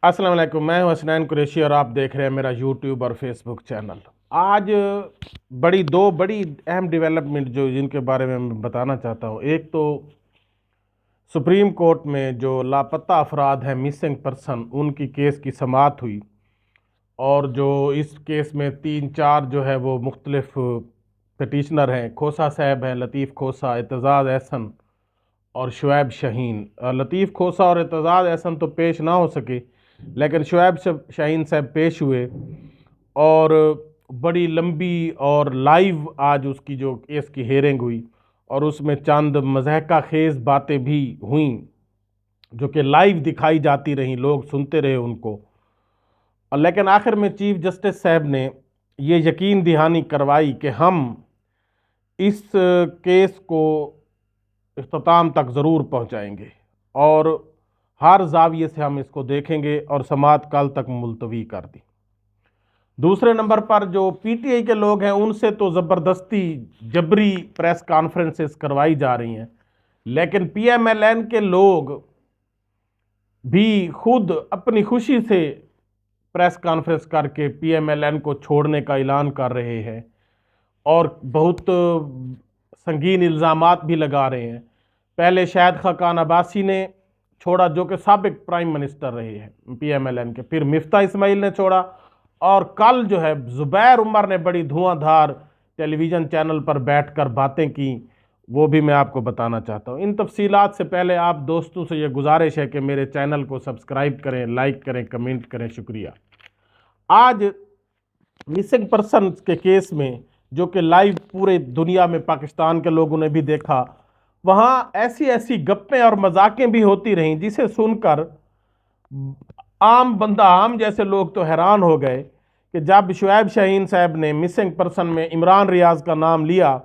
السلام علیکم، میں ہوں حسنین قریشی اور آپ دیکھ رہے ہیں میرا یوٹیوب اور فیس بک چینل۔ آج دو بڑی اہم ڈیولپمنٹ جن کے بارے میں بتانا چاہتا ہوں۔ ایک تو سپریم کورٹ میں جو لاپتہ افراد ہیں، مسنگ پرسن، ان کی کیس کی سماعت ہوئی، اور جو اس کیس میں 3-4 جو ہے وہ مختلف پٹیشنر ہیں۔ کھوسہ صاحب ہیں، لطیف کھوسہ، اعتزاز احسن اور شعیب شاہین۔ لطیف کھوسہ اور اعتزاز احسن تو پیش نہ ہو سکے، لیکن شعیب شاہین صاحب پیش ہوئے، اور بڑی لمبی اور لائیو آج اس کی جو کیس کی ہیئرنگ ہوئی، اور اس میں چند مضحکہ خیز باتیں بھی ہوئیں جو کہ لائیو دکھائی جاتی رہیں، لوگ سنتے رہے ان کو۔ لیکن آخر میں چیف جسٹس صاحب نے یہ یقین دہانی کروائی کہ ہم اس کیس کو اختتام تک ضرور پہنچائیں گے، اور ہر زاویے سے ہم اس کو دیکھیں گے، اور سماعت کل تک ملتوی کر دی۔ دوسرے نمبر پر جو پی ٹی آئی کے لوگ ہیں، ان سے تو زبردستی جبری پریس کانفرنسز کروائی جا رہی ہیں، لیکن پی ایم ایل این کے لوگ بھی خود اپنی خوشی سے پریس کانفرنس کر کے پی ایم ایل این کو چھوڑنے کا اعلان کر رہے ہیں، اور بہت سنگین الزامات بھی لگا رہے ہیں۔ پہلے شاہد خاقان عباسی نے چھوڑا، جو کہ سابق پرائم منسٹر رہے ہیں پی ایم ایل این کے، پھر مفتاح اسماعیل نے چھوڑا، اور کل جو ہے زبیر عمر نے بڑی دھواں دھار ٹیلی ویژن چینل پر بیٹھ کر باتیں کی، وہ بھی میں آپ کو بتانا چاہتا ہوں۔ ان تفصیلات سے پہلے آپ دوستوں سے یہ گزارش ہے کہ میرے چینل کو سبسکرائب کریں، لائک کریں، کمنٹ کریں، شکریہ۔ آج مسنگ پرسن کے کیس میں، جو کہ لائیو پورے دنیا میں پاکستان کے لوگوں نے بھی دیکھا، وہاں ایسی ایسی گپیں اور مذاقیں بھی ہوتی رہیں جسے سن کر عام بندہ، عام جیسے لوگ تو حیران ہو گئے کہ جب شعیب شاہین صاحب نے مسنگ پرسن میں عمران ریاض کا نام لیا،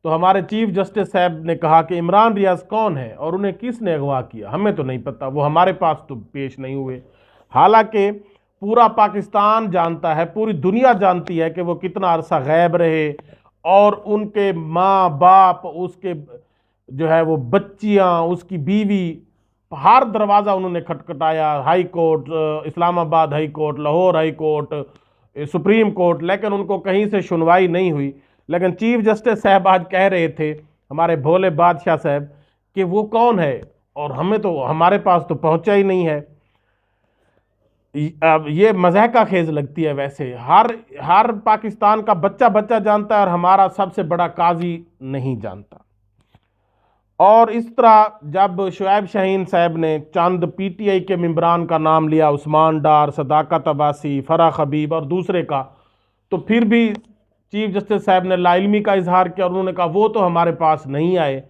تو ہمارے چیف جسٹس صاحب نے کہا کہ عمران ریاض کون ہے اور انہیں کس نے اغوا کیا، ہمیں تو نہیں پتہ، وہ ہمارے پاس تو پیش نہیں ہوئے۔ حالانکہ پورا پاکستان جانتا ہے، پوری دنیا جانتی ہے کہ وہ کتنا عرصہ غائب رہے، اور ان کے ماں باپ، اس کے جو ہے وہ بچیاں، اس کی بیوی، ہر دروازہ انہوں نے کھٹکھٹایا، ہائی کورٹ، اسلام آباد high court, Lahore high court, supreme court, لیکن ان کو کہیں سے سنوائی نہیں ہوئی۔ لیکن چیف جسٹس صاحب آج کہہ رہے تھے، ہمارے بھولے بادشاہ صاحب، کہ وہ کون ہے اور ہمارے پاس تو پہنچا ہی نہیں ہے۔ اب یہ مضحکہ خیز لگتی ہے۔ ویسے ہر پاکستان کا بچہ جانتا ہے، اور ہمارا سب سے بڑا قاضی نہیں جانتا۔ اور اس طرح جب شعیب شاہین صاحب نے چند پی ٹی آئی کے ممبران کا نام لیا، عثمان ڈار، صداقت عباسی، فرح حبیب اور دوسرے کا، تو پھر بھی چیف جسٹس صاحب نے لا علمی کا اظہار کیا، اور انہوں نے کہا وہ تو ہمارے پاس نہیں آئے،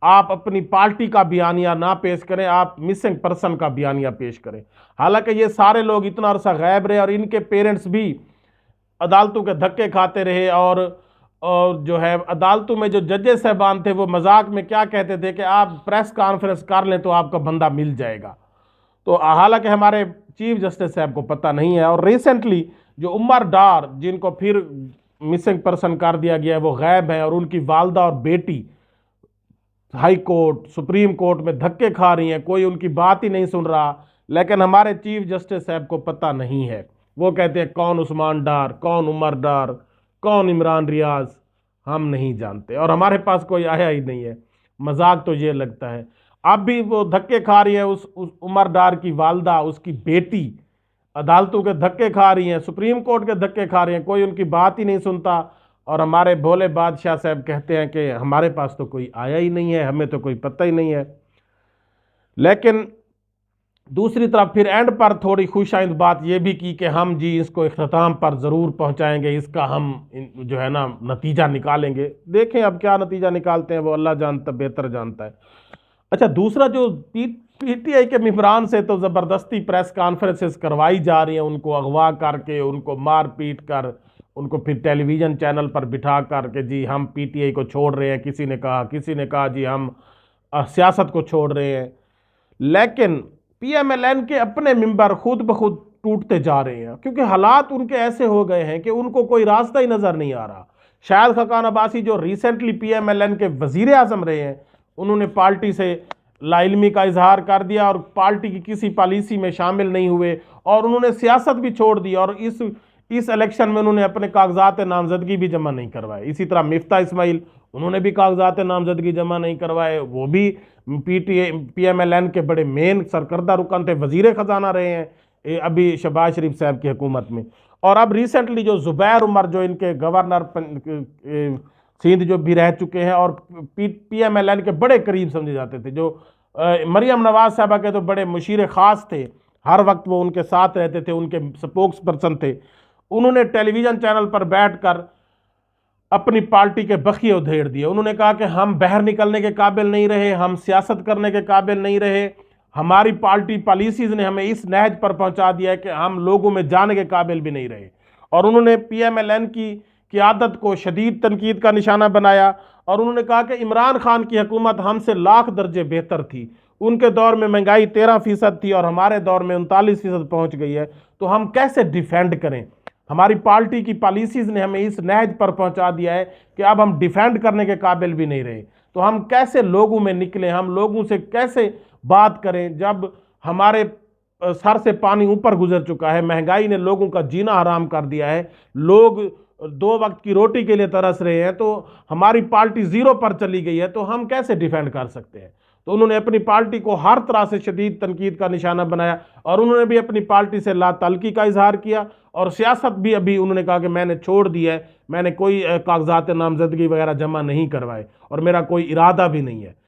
آپ اپنی پارٹی کا بیانیہ نہ پیش کریں، آپ مسنگ پرسن کا بیانیہ پیش کریں۔ حالانکہ یہ سارے لوگ اتنا عرصہ غائب رہے، اور ان کے پیرنٹس بھی عدالتوں کے دھکے کھاتے رہے، اور جو ہے عدالتوں میں جو ججز صاحبان تھے وہ مذاق میں کیا کہتے تھے کہ آپ پریس کانفرنس کر لیں تو آپ کا بندہ مل جائے گا۔ تو حالانکہ ہمارے چیف جسٹس صاحب کو پتہ نہیں ہے۔ اور ریسنٹلی جو عمر ڈار، جن کو پھر مسنگ پرسن کر دیا گیا ہے، وہ غائب ہیں، اور ان کی والدہ اور بیٹی ہائی کورٹ، سپریم کورٹ میں دھکے کھا رہی ہیں، کوئی ان کی بات ہی نہیں سن رہا۔ لیکن ہمارے چیف جسٹس صاحب کو پتہ نہیں ہے، وہ کہتے ہیں کون عثمان ڈار، کون عمر ڈار، کون عمران ریاض، ہم نہیں جانتے، اور ہمارے پاس کوئی آیا ہی نہیں ہے۔ مذاق تو یہ لگتا ہے۔ اب بھی وہ دھکے کھا رہی ہے، اس عمر ڈار کی والدہ، اس کی بیٹی عدالتوں کے دھکے کھا رہی ہیں، سپریم کورٹ کے دھکے کھا رہی ہیں، کوئی ان کی بات ہی نہیں سنتا، اور ہمارے بھولے بادشاہ صاحب کہتے ہیں کہ ہمارے پاس تو کوئی آیا ہی نہیں ہے، ہمیں تو کوئی پتہ ہی نہیں ہے۔ لیکن دوسری طرف پھر اینڈ پر تھوڑی خوش آئند بات یہ بھی کی کہ ہم جی اس کو اختتام پر ضرور پہنچائیں گے، اس کا ہم جو ہے نا نتیجہ نکالیں گے۔ دیکھیں اب کیا نتیجہ نکالتے ہیں، وہ اللہ جانتا، بہتر جانتا ہے۔ اچھا، دوسرا جو پی ٹی آئی کے ممبران سے تو زبردستی پریس کانفرنسز کروائی جا رہی ہیں، ان کو اغوا کر کے، ان کو مار پیٹ کر، ان کو پھر ٹیلی ویژن چینل پر بٹھا کر کہ جی ہم پی ٹی آئی کو چھوڑ رہے ہیں، کسی نے کہا جی ہم سیاست کو چھوڑ رہے ہیں۔ لیکن پی ایم ایل این کے اپنے ممبر خود بخود ٹوٹتے جا رہے ہیں، کیونکہ حالات ان کے ایسے ہو گئے ہیں کہ ان کو کوئی راستہ ہی نظر نہیں آ رہا۔ شاہد خاقان عباسی جو recently P M L N کے وزیر اعظم رہے ہیں، انہوں نے پارٹی سے لا علمی کا اظہار کر دیا اور پارٹی کی کسی پالیسی میں شامل نہیں ہوئے، اور انہوں نے سیاست بھی چھوڑ دی، اور اس الیکشن میں انہوں نے اپنے کاغذات نامزدگی بھی جمع نہیں کروائے۔ اسی طرح مفتاح اسماعیل، انہوں نے بھی کاغذات نامزدگی جمع نہیں کروائے، وہ بھی پی ایم ایل این کے بڑے مین سرکردہ رکن تھے، وزیر خزانہ رہے ہیں ابھی شہباز شریف صاحب کی حکومت میں۔ اور اب ریسنٹلی جو زبیر عمر، جو ان کے گورنر سندھ جو بھی رہ چکے ہیں اور پی ایم ایل این کے بڑے قریب سمجھے جاتے تھے، جو مریم نواز صاحبہ کے تو بڑے مشیر خاص تھے، ہر وقت وہ ان کے ساتھ رہتے تھے، ان کے سپوکس پرسن تھے، انہوں نے ٹیلی ویژن چینل پر بیٹھ کر اپنی پارٹی کے بخیے ادھیڑ دیے۔ انہوں نے کہا کہ ہم باہر نکلنے کے قابل نہیں رہے، ہم سیاست کرنے کے قابل نہیں رہے، ہماری پارٹی پالیسیز نے ہمیں اس نہج پر پہنچا دیا ہے کہ ہم لوگوں میں جانے کے قابل بھی نہیں رہے۔ اور انہوں نے پی ایم ایل این کی قیادت کو شدید تنقید کا نشانہ بنایا، اور انہوں نے کہا کہ عمران خان کی حکومت ہم سے لاکھ درجے بہتر تھی، ان کے دور میں مہنگائی 13% تھی اور ہمارے دور میں 39% پہنچ گئی ہے، تو ہم کیسے ڈیفینڈ کریں؟ ہماری پارٹی کی پالیسیز نے ہمیں اس نہج پر پہنچا دیا ہے کہ اب ہم ڈیفینڈ کرنے کے قابل بھی نہیں رہے، تو ہم کیسے لوگوں میں نکلیں، ہم لوگوں سے کیسے بات کریں جب ہمارے سر سے پانی اوپر گزر چکا ہے، مہنگائی نے لوگوں کا جینا حرام کر دیا ہے، لوگ 2 وقت کی روٹی کے لیے ترس رہے ہیں، تو ہماری پارٹی زیرو پر چلی گئی ہے، تو ہم کیسے ڈیفینڈ کر سکتے ہیں؟ تو انہوں نے اپنی پارٹی کو ہر طرح سے شدید تنقید کا نشانہ بنایا، اور انہوں نے بھی اپنی پارٹی سے لا تعلقی کا اظہار کیا، اور سیاست بھی ابھی انہوں نے کہا کہ میں نے چھوڑ دی ہے، میں نے کوئی کاغذات نامزدگی وغیرہ جمع نہیں کروائے، اور میرا کوئی ارادہ بھی نہیں ہے۔